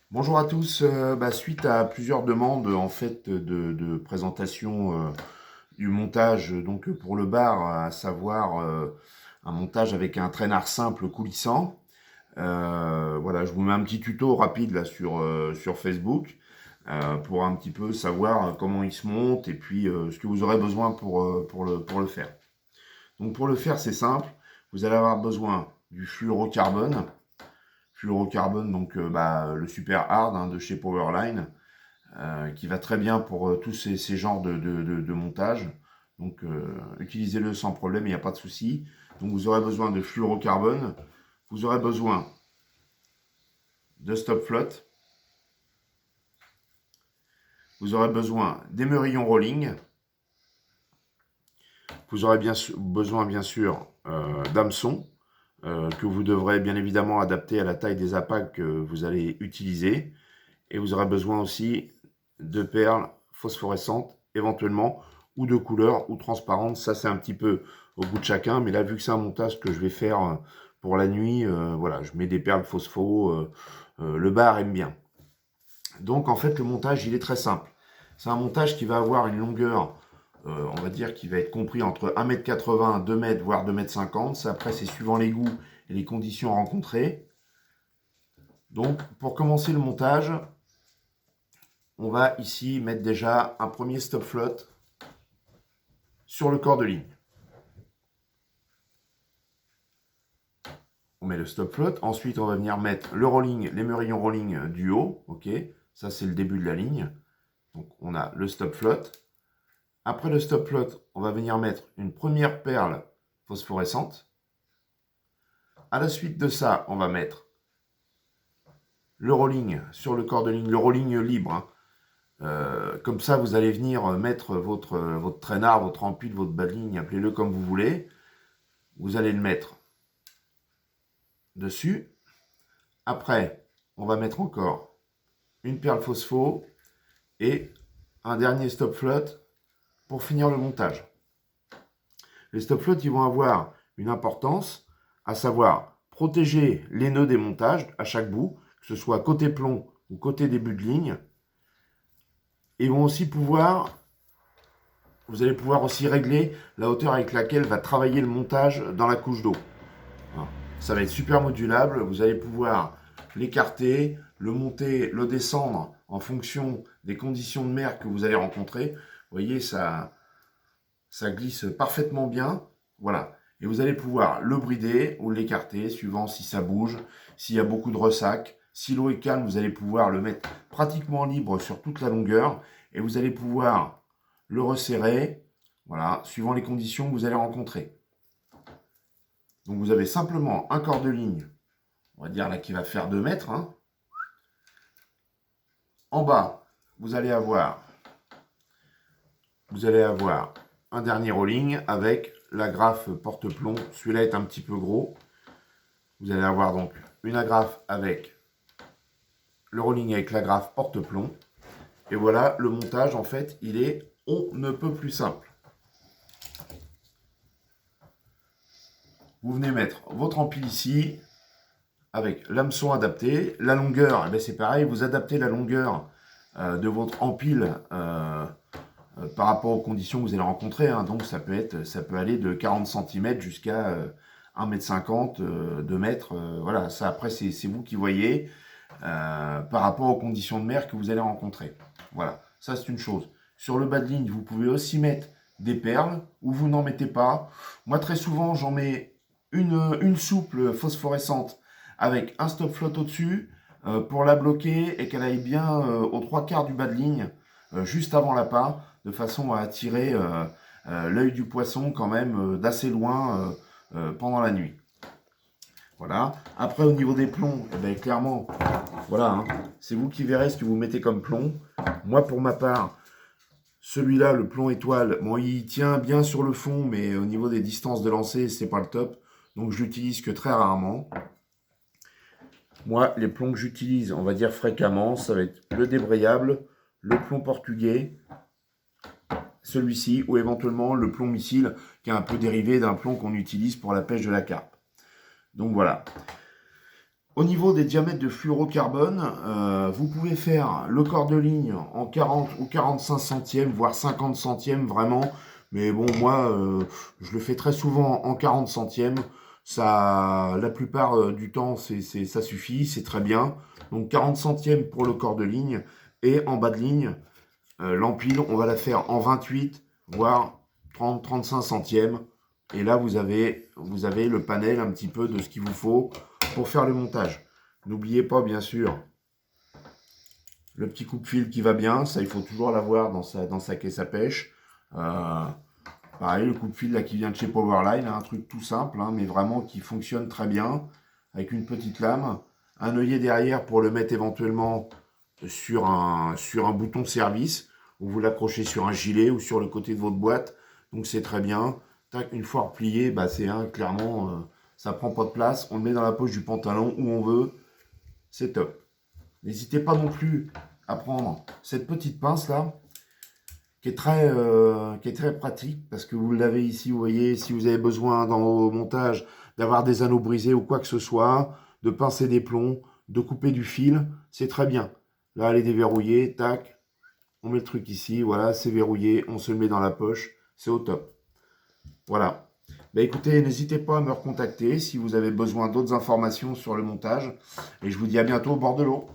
Bonjour à tous. Suite à plusieurs demandes en fait de présentation du montage donc pour le bar, à savoir un montage avec un traînard simple coulissant. Voilà, je vous mets un petit tuto rapide là sur Facebook pour un petit peu savoir comment il se monte et puis ce que vous aurez besoin pour le faire. Donc pour le faire, c'est simple. Vous allez avoir besoin du fluorocarbone. Fluorocarbone, donc le super hard de chez Powerline, qui va très bien pour tous ces genres de montage. Donc utilisez-le sans problème, il n'y a pas de souci. Donc vous aurez besoin de fluorocarbone, vous aurez besoin de stop flotte, vous aurez besoin d'émerillon rolling, vous aurez besoin bien sûr d'hameçon, que vous devrez bien évidemment adapter à la taille des appâts que vous allez utiliser. Et vous aurez besoin aussi de perles phosphorescentes, éventuellement, ou de couleur, ou transparentes. Ça, c'est un petit peu au goût de chacun. Mais là, vu que c'est un montage que je vais faire pour la nuit, voilà, je mets des perles phospho. Le bar aime bien. Donc, en fait, le montage, il est très simple. C'est un montage qui va avoir une longueur, on va dire, qui va être compris entre 1,80 m, 2 m, voire 2,50 m. Ça, après, c'est suivant les goûts et les conditions rencontrées. Donc, pour commencer le montage, on va ici mettre déjà un premier stop flotte sur le corps de ligne. On met le stop flotte. Ensuite, on va venir mettre le rolling, l'émerillon rolling du haut. Ok, ça c'est le début de la ligne. Donc on a le stop flotte. Après le stop flotte, on va venir mettre une première perle phosphorescente. À la suite de ça, on va mettre le rolling sur le corps de ligne, le rolling libre. Comme ça, vous allez venir mettre votre traînard, votre ampule, votre bas de ligne, appelez-le comme vous voulez. Vous allez le mettre dessus. Après, on va mettre encore une perle phospho et un dernier stop flotte pour finir le montage. Les stop flottes, ils vont avoir une importance, à savoir protéger les nœuds des montages à chaque bout, que ce soit côté plomb ou côté début de ligne. Et vont aussi vous allez pouvoir aussi régler la hauteur avec laquelle va travailler le montage dans la couche d'eau. Ça va être super modulable, vous allez pouvoir l'écarter, le monter, le descendre en fonction des conditions de mer que vous allez rencontrer. Vous voyez, ça glisse parfaitement bien. Voilà. Et vous allez pouvoir le brider ou l'écarter suivant si ça bouge, s'il y a beaucoup de ressac. Si l'eau est calme, vous allez pouvoir le mettre pratiquement libre sur toute la longueur et vous allez pouvoir le resserrer, voilà, suivant les conditions que vous allez rencontrer. Donc vous avez simplement un corps de ligne, on va dire là qui va faire 2 mètres. En bas, vous allez avoir un dernier rolling avec l'agrafe porte-plomb. Celui-là est un petit peu gros. Vous allez avoir donc une agrafe avec le rolling avec l'agrafe porte-plomb. Et voilà, le montage, en fait, il est on ne peut plus simple. Vous venez mettre votre empile ici avec l'hameçon adapté. La longueur, eh c'est pareil, vous adaptez la longueur de votre empile par rapport aux conditions que vous allez rencontrer. Donc ça peut aller de 40 cm jusqu'à 1,50 m, 2 mètres. Voilà, ça après c'est vous qui voyez par rapport aux conditions de mer que vous allez rencontrer. Voilà, ça c'est une chose. Sur le bas de ligne, vous pouvez aussi mettre des perles ou vous n'en mettez pas. Moi très souvent j'en mets une souple phosphorescente avec un stop flotte au-dessus pour la bloquer et qu'elle aille bien aux 3/4 du bas de ligne, juste avant l'appât, de façon à attirer l'œil du poisson quand même d'assez loin pendant la nuit. Voilà. Après, au niveau des plombs, eh bien, clairement, voilà, c'est vous qui verrez ce que vous mettez comme plomb. Moi, pour ma part, celui-là, le plomb étoile, bon, il tient bien sur le fond, mais au niveau des distances de lancer, c'est pas le top. Donc, je l'utilise que très rarement. Moi, les plombs que j'utilise, on va dire fréquemment, ça va être le débrayable, le plomb portugais, celui-ci, ou éventuellement le plomb missile, qui est un peu dérivé d'un plomb qu'on utilise pour la pêche de la carpe. Donc voilà. Au niveau des diamètres de fluorocarbone, vous pouvez faire le corps de ligne en 40 ou 45 centièmes, voire 50 centièmes vraiment. Mais bon, moi, je le fais très souvent en 40 centièmes. Ça, la plupart du temps, ça suffit, c'est très bien. Donc 40 centièmes pour le corps de ligne. Et en bas de ligne, l'empile, on va la faire en 28, voire 30-35 centièmes. Et là, vous avez le panel un petit peu de ce qu'il vous faut pour faire le montage. N'oubliez pas, bien sûr, le petit coupe-fil qui va bien. Ça, il faut toujours l'avoir dans sa caisse à pêche. Pareil, le coupe-fil là qui vient de chez Powerline, un truc tout simple, hein, mais vraiment qui fonctionne très bien, avec une petite lame. Un œillet derrière pour le mettre éventuellement sur un bouton service, ou vous l'accrochez sur un gilet ou sur le côté de votre boîte. Donc c'est très bien. Tac, une fois replié, bah c'est clairement, ça prend pas de place. On le met dans la poche du pantalon où on veut. C'est top. N'hésitez pas non plus à prendre cette petite pince là, qui est très pratique, parce que vous l'avez ici, vous voyez, si vous avez besoin dans vos montages d'avoir des anneaux brisés ou quoi que ce soit, de pincer des plombs, de couper du fil, c'est très bien. Là, elle est déverrouillée, tac, on met le truc ici, voilà, c'est verrouillé, on se le met dans la poche, c'est au top. Voilà. Bah écoutez, n'hésitez pas à me recontacter si vous avez besoin d'autres informations sur le montage, et je vous dis à bientôt au bord de l'eau.